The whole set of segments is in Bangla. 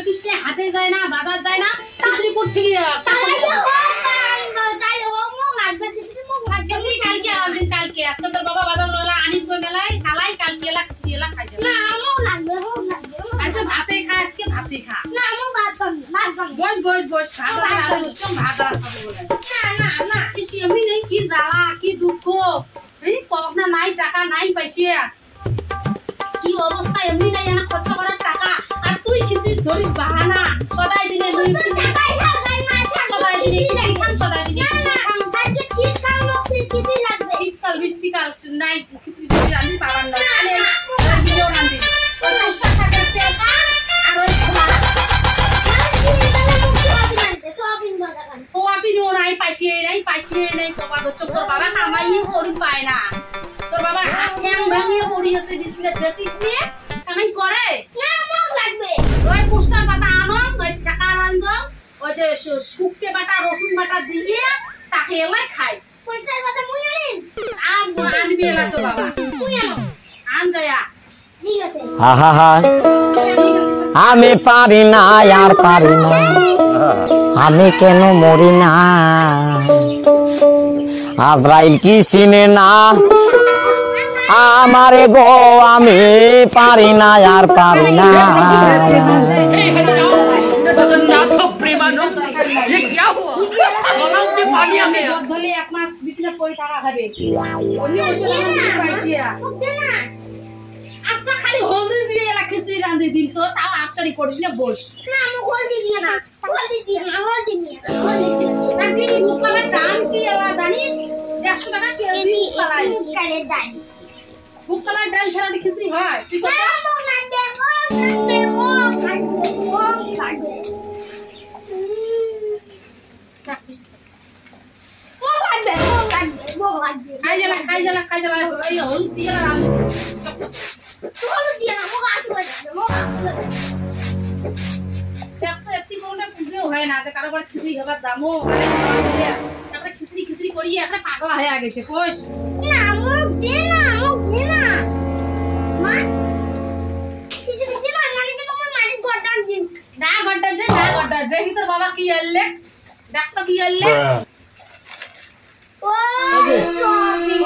দেখিস না হাটে যায় না বাজার যায় না খিচুড়ি করছে কি কালকে আজকে তোর বাবা বাজার ললা আনিস কই মেলাই খালাই কালকে এলা খিচুড়ি এলা খাইছে না আমও লাগবে আচ্ছা ভাতে খা আজকে ভাতে খা না আমও ভাত বস ভাত আর একদম ভাত আর খাবো বলে না কি এমনি নেই কি জ্বালা কি দুঃখ এই পড়না নাই টাকা নাই পয়সা কি অবস্থা এমনি নাই না খরচ করার টাকা আর তুই খিচুড়ি ধরিস বাহানা সদাই দিনে দুই টাকাই খা গাই না সদাই দিনে কি খাম সদাই দিনে খাম আজকে শীতকাল মকলি খিচুড়ি লাগবে শীতকাল বৃষ্টিকাল নাই খিচুড়ি ধরে রান্দি পারার না খালি ভিডিও রান্দি ওই পোস্টার সাথে পেকা আর ওই সোয়াবিন নাই পাইছে নাই তোবা চোখ তোর বাবা কামাই করি পায় না তোর বাবার হাত ঠ্যাং ভাঙিয়ে পড়ি আছে বিসলে দেখিস নি কামাই করে না মগ লাগবে ওই পোস্টার পাতা আনো ওই ছাকা রান্দ ওই যে শুকতে বাটা রসুন বাটা দিয়ে তাকে এলাই খাইস পোস্টার পাতা মুই আনবি এলা তো বাবা মুই আন যায়া ঠিক আছে হা হা আমি পারি না আর পারি না আমি কেন মরি না আজরাইল কি চিনে না আমারে গো আমি পারি না আর পারি না जगन्नाथ प्रेमानंद ये क्या हुआ गलाव में पानी आ गया ধলে এক মাস বিছলে পড়ে থাকা হবে ওনি ওষুধ আনতে পাইছিয়া আচ্ছা খালি হলদি দিয়ে এলা খিচুড়ি রাঁধি দিন তো তাও আফসারি করিস না বস না আমি হলদি দিয়ে না নাকি মুখালের দাম কি এলা জানিস 150 টাকা কেজি মুখালাই কালের দাম মুখালের ডাল ছাড়া খিচুড়ি হয় তুই কত না দেবো খাই জ্বালা এই হলুদ দিয়ে হয় না যে কারো খিচুড়ি খাবার দামো একটা খিচুড়ি করি একটা পাগলা হয়ে গেছে কোষ দেখি তোর বাবা কি এলে দেখতো কি এলে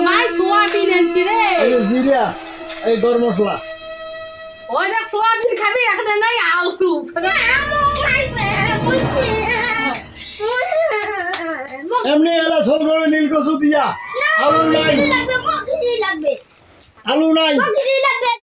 মাই সোয়াবিন আনছি রে এই জিরা এই গরম মশলা ওই দেখ সোয়াবিন খাবি একটা নাই আলু এমনি এলা সরবরে নীল কচু দিয়া আলু নাই লাগবে আলু নাই লাগবে